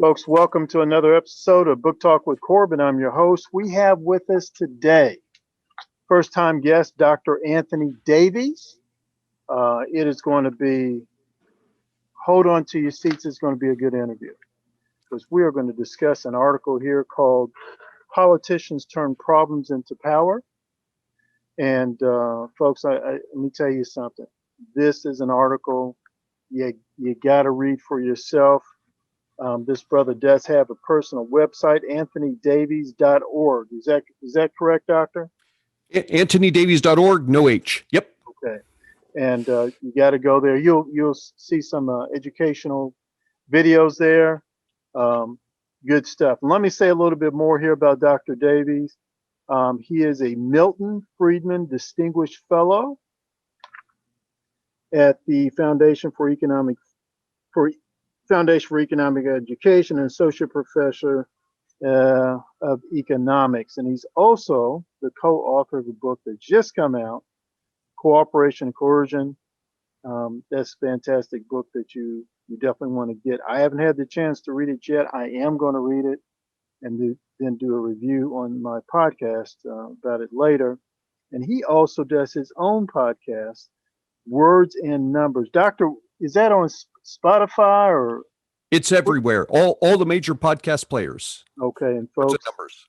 Folks, welcome to another episode of Book Talk with Corbin. I'm your host. We have with us today first time guest, Dr. Antony Davies. It is going to be, hold on to your seats, it's going to be a good interview because we are going to discuss an article here called Politicians Turn Problems into Power. And folks, let me tell you something. This is an article you got to read for yourself. This brother does have a personal website, anthonydavies.org. Is that correct, Doctor? AntonyDavies.org, no H. Yep. Okay. And you got to go there. You'll see some educational videos there. Good stuff. And let me say a little bit more here about Dr. Davies. He is a Milton Friedman Distinguished Fellow at the Foundation for Economic Education and Associate Professor of Economics. And he's also the co-author of a book that just come out, Cooperation and Coercion. That's a fantastic book that you definitely want to get. I haven't had the chance to read it yet. I am going to read it and then do a review on my podcast about it later. And he also does his own podcast, Words and Numbers. Doctor, is that on Spotify or? It's everywhere. All the major podcast players. Okay, and folks, Words and Numbers.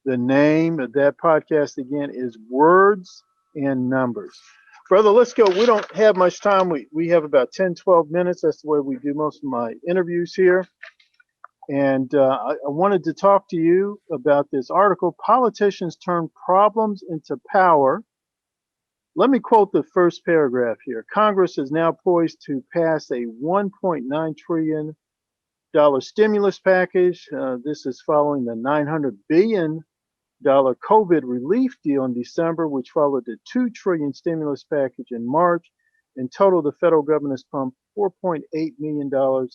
The name of that podcast again is Words and Numbers. Brother, let's go. We don't have much time. We have about 10, 12 minutes. That's the way we do most of my interviews here. And I wanted to talk to you about this article, Politicians Turn Problems into Power. Let me quote the first paragraph here. Congress is now poised to pass a $1.9 trillion stimulus package. This is following the $900 billion COVID relief deal in December, which followed the $2 trillion stimulus package in March. In total, the federal government has pumped $4.8 million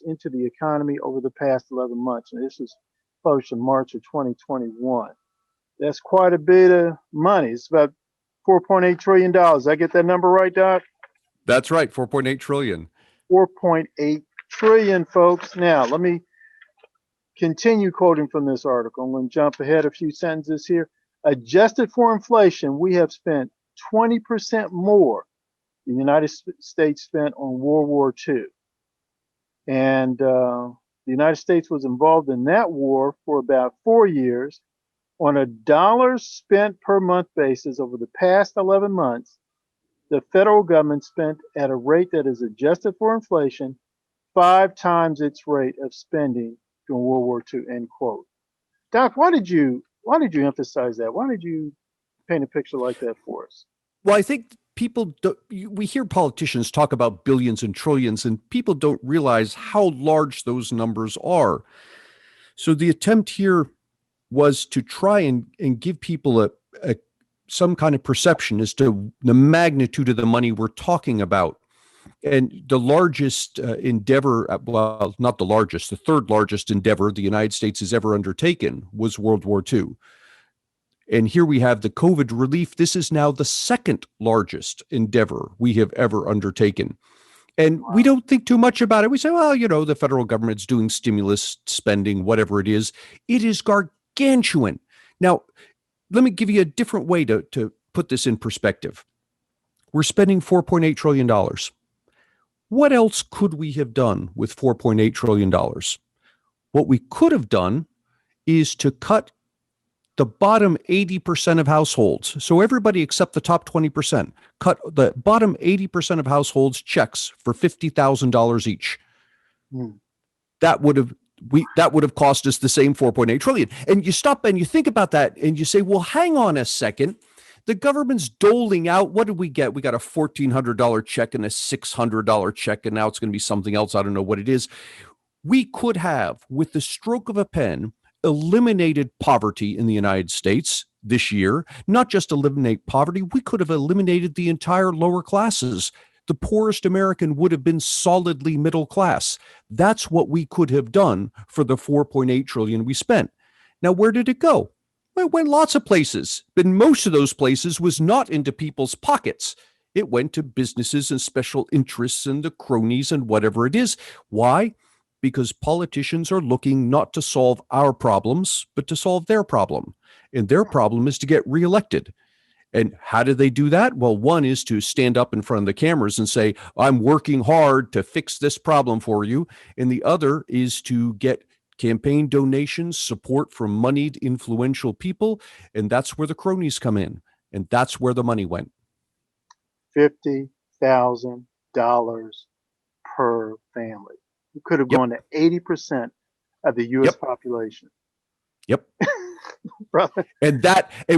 into the economy over the past 11 months. And this was published in March of 2021. That's quite a bit of money. It's about $4.8 trillion. I get that number right, Doc? That's right, 4.8 trillion. 4.8 trillion, folks. Now, let me continue quoting from this article. I'm going to jump ahead a few sentences here. Adjusted for inflation, we have spent 20% more the United States spent on World War II. And the United States was involved in that war for about 4 years. On a dollars spent per month basis over the past 11 months, the federal government spent at a rate that is adjusted for inflation 5 times its rate of spending during World War II, end quote. Doc, why did you emphasize that? Why did you paint a picture like that for us? Well, I think we hear politicians talk about billions and trillions, and people don't realize how large those numbers are. So the attempt here was to try and give people some kind of perception as to the magnitude of the money we're talking about. And the largest endeavor, well, not the largest, the third largest endeavor the United States has ever undertaken was World War II. And here we have the COVID relief. This is now the second largest endeavor we have ever undertaken. And we don't think too much about it. We say, well, the federal government's doing stimulus spending, whatever it is. It is gargantuan. Now, let me give you a different way to put this in perspective. We're spending $4.8 trillion. What else could we have done with $4.8 trillion? What we could have done is to cut the bottom 80% of households. So everybody except the top 20%, cut the bottom 80% of households checks for $50,000 each. That would have cost us the same 4.8 trillion. And you stop and you think about that and you say, well, hang on a second. The government's doling out. What did we get? We got a $1,400 check and a $600 check, and now it's going to be something else. I don't know what it is. We could have, with the stroke of a pen, eliminated poverty in the United States this year. Not just eliminate poverty, we could have eliminated the entire lower classes. The poorest American would have been solidly middle class. That's what we could have done for the 4.8 trillion we spent. Now, where did it go? Well, it went lots of places, but most of those places was not into people's pockets. It went to businesses and special interests and the cronies and whatever it is. Why? because politicians are looking not to solve our problems, but to solve their problem. And their problem is to get reelected. And how do they do that? Well, one is to stand up in front of the cameras and say, I'm working hard to fix this problem for you. And the other is to get campaign donations, support from moneyed, influential people. And that's where the cronies come in. And that's where the money went. $50,000 per family. You could have Yep. gone to 80% of the U.S. Yep. population. Yep. Brother. And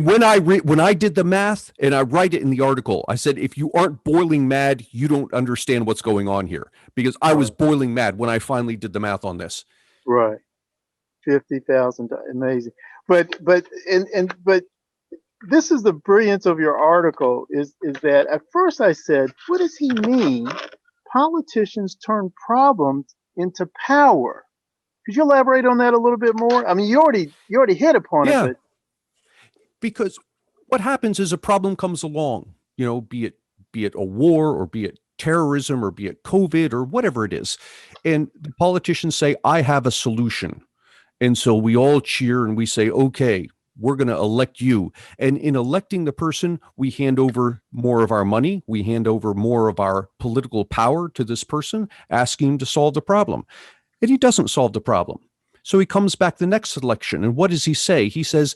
when I did the math, and I write it in the article, I said, if you aren't boiling mad, you don't understand what's going on here, because I was boiling mad when I finally did the math on this. Right. 50,000. Amazing. But this is the brilliance of your article is that at first I said, what does he mean? Politicians turn problems into power. Could you elaborate on that a little bit more? I mean, you already hit upon it, but because what happens is a problem comes along, be it a war, or be it terrorism, or be it COVID, or whatever it is. And the politicians say, I have a solution. And so we all cheer and we say, okay, we're going to elect you. And in electing the person, we hand over more of our money. We hand over more of our political power to this person, asking him to solve the problem. And he doesn't solve the problem. So he comes back the next election. And what does he say? He says,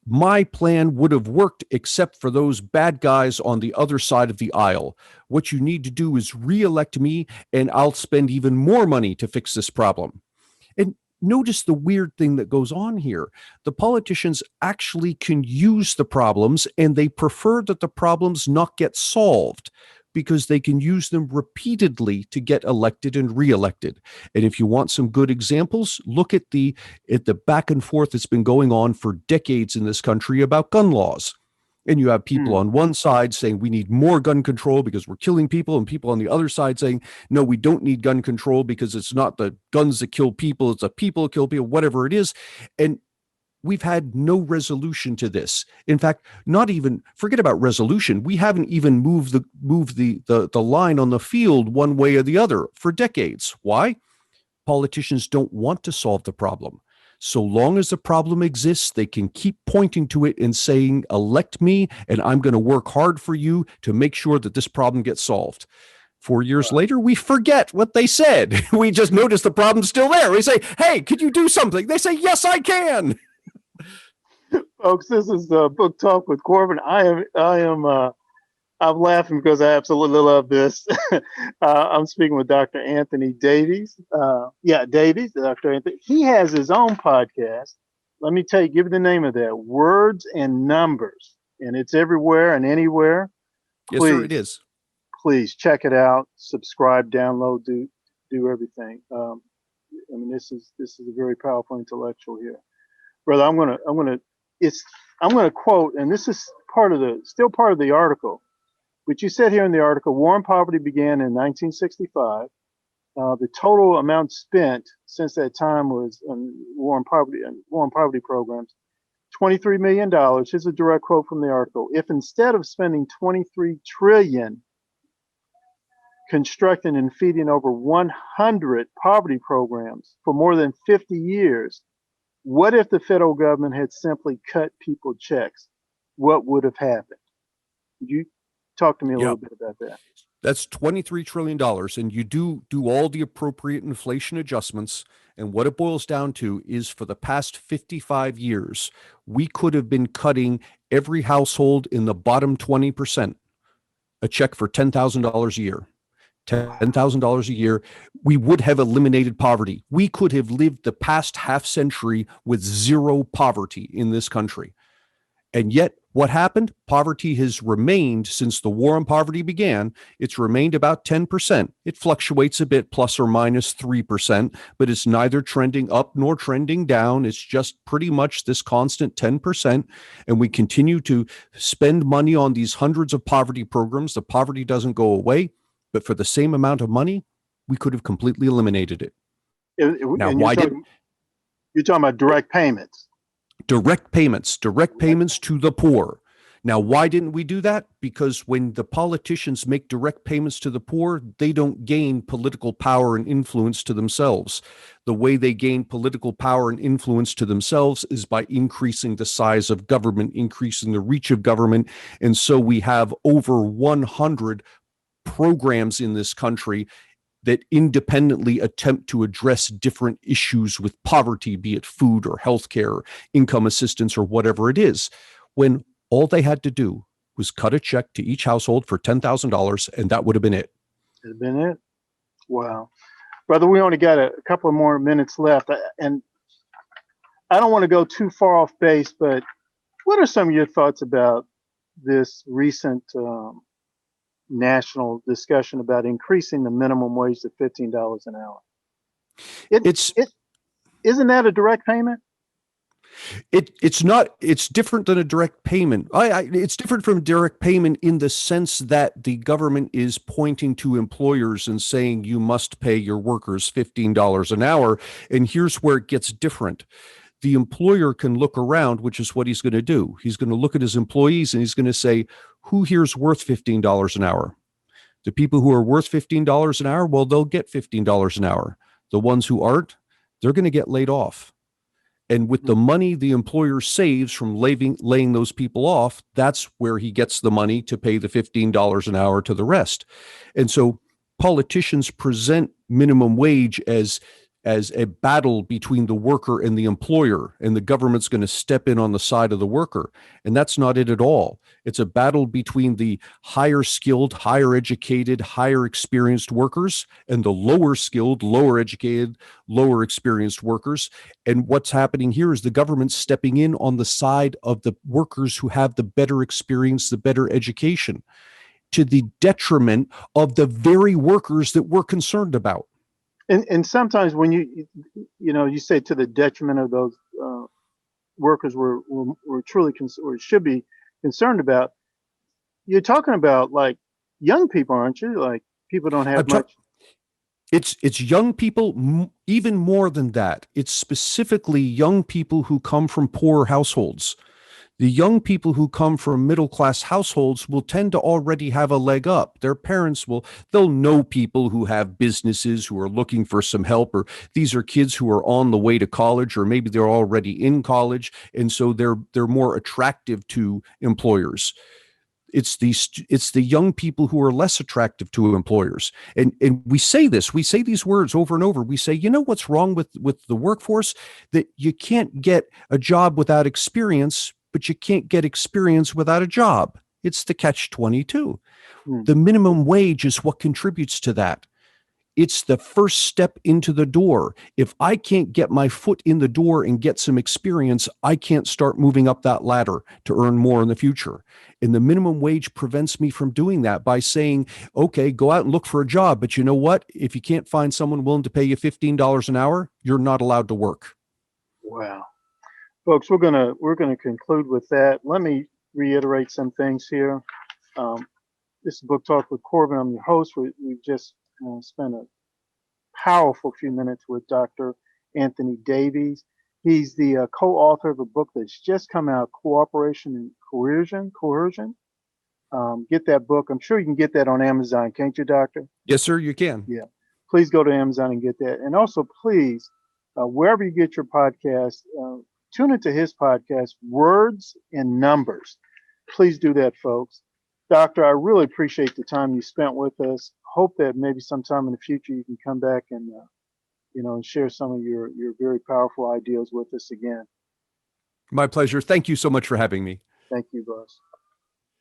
my plan would have worked except for those bad guys on the other side of the aisle. What you need to do is re-elect me, and I'll spend even more money to fix this problem. And notice the weird thing that goes on here. The politicians actually can use the problems, and they prefer that the problems not get solved, because they can use them repeatedly to get elected and reelected. And if you want some good examples, look at the back and forth that's been going on for decades in this country about gun laws. And you have people on one side saying we need more gun control because we're killing people, and people on the other side saying, no, we don't need gun control because it's not the guns that kill people, it's the people that kill people, whatever it is. And we've had no resolution to this. In fact, forget about resolution. We haven't even moved the line on the field one way or the other for decades. Why? Politicians don't want to solve the problem. So long as the problem exists, they can keep pointing to it and saying, elect me, and I'm going to work hard for you to make sure that this problem gets solved. 4 years later, we forget what they said. We just notice the problem's still there. We say, hey, could you do something? They say, yes, I can. Folks, this is Book Talk with Corbin. I'm laughing because I absolutely love this. I'm speaking with Dr. Antony Davies. Davies, Dr. Anthony. He has his own podcast. Let me give you the name of that: Words and Numbers, and it's everywhere and anywhere. Yes, sir, it is. Please check it out. Subscribe, download, do everything. This is a very powerful intellectual here, brother. I'm gonna quote, and this is still part of the article, but you said here in the article, war and poverty began in 1965. The total amount spent since that time was on war and poverty programs, $23 million. Here's a direct quote from the article. If instead of spending $23 trillion constructing and feeding over 100 poverty programs for more than 50 years, what if the federal government had simply cut people checks? What would have happened? Could you talk to me a little bit about that? That's $23 trillion. And you do all the appropriate inflation adjustments. And what it boils down to is, for the past 55 years, we could have been cutting every household in the bottom 20% a check for $10,000 a year. $10,000 a year, we would have eliminated poverty. We could have lived the past half century with zero poverty in this country. And yet, what happened? Poverty has remained since the war on poverty began. It's remained about 10%. It fluctuates a bit, plus or minus 3%, but it's neither trending up nor trending down. It's just pretty much this constant 10%. And we continue to spend money on these hundreds of poverty programs. The poverty doesn't go away, but for the same amount of money, we could have completely eliminated it. Now, you're talking about direct payments? Direct payments to the poor. Now, why didn't we do that? Because when the politicians make direct payments to the poor, they don't gain political power and influence to themselves. The way they gain political power and influence to themselves is by increasing the size of government, increasing the reach of government. And so we have over 100 programs in this country that independently attempt to address different issues with poverty, be it food or healthcare, income assistance, or whatever it is, when all they had to do was cut a check to each household for $10,000, and that would have been it. Has been it. Wow. Brother, we only got a couple of more minutes left. And I don't want to go too far off base, but what are some of your thoughts about this recent national discussion about increasing the minimum wage to $15 an hour? Isn't that a direct payment? It's not. It's different than a direct payment. It's different from direct payment in the sense that the government is pointing to employers and saying you must pay your workers $15 an hour. And here's where it gets different. The employer can look around, which is what he's going to do. He's going to look at his employees and he's going to say, who here's worth $15 an hour? The people who are worth $15 an hour, well, they'll get $15 an hour. The ones who aren't, they're going to get laid off. And with the money the employer saves from laying those people off, that's where he gets the money to pay the $15 an hour to the rest. And so politicians present minimum wage as a battle between the worker and the employer, and the government's going to step in on the side of the worker. And that's not it at all. It's a battle between the higher skilled, higher educated, higher experienced workers and the lower skilled, lower educated, lower experienced workers. And what's happening here is the government stepping in on the side of the workers who have the better experience, the better education, to the detriment of the very workers that we're concerned about. And sometimes when you say to the detriment of those workers we're truly or should be concerned about, you're talking about like young people, aren't you? Like people don't have much. It's young people, even more than that. It's specifically young people who come from poor households. The young people who come from middle-class households will tend to already have a leg up. Their parents they'll know people who have businesses who are looking for some help, or these are kids who are on the way to college, or maybe they're already in college, and so they're more attractive to employers. It's the young people who are less attractive to employers. And we say these words over and over. We say, you know what's wrong with the workforce? That you can't get a job without experience, but you can't get experience without a job. It's the catch-22. The minimum wage is what contributes to that. It's the first step into the door. If I can't get my foot in the door and get some experience, I can't start moving up that ladder to earn more in the future. And the minimum wage prevents me from doing that by saying, okay, go out and look for a job. But you know what? If you can't find someone willing to pay you $15 an hour, you're not allowed to work. Wow. Folks, we're gonna conclude with that. Let me reiterate some things here. This is Book Talk with Corbin. I'm your host. We just spent a powerful few minutes with Dr. Antony Davies. He's the co-author of a book that's just come out, Cooperation and Coercion. Get that book. I'm sure you can get that on Amazon, can't you, Doctor? Yes, sir, you can. Yeah. Please go to Amazon and get that. And also, please, wherever you get your podcast, tune into his podcast, Words and Numbers. Please do that, folks. Doctor, I really appreciate the time you spent with us. Hope that maybe sometime in the future you can come back and and share some of your very powerful ideas with us again. My pleasure. Thank you so much for having me. Thank you, boss.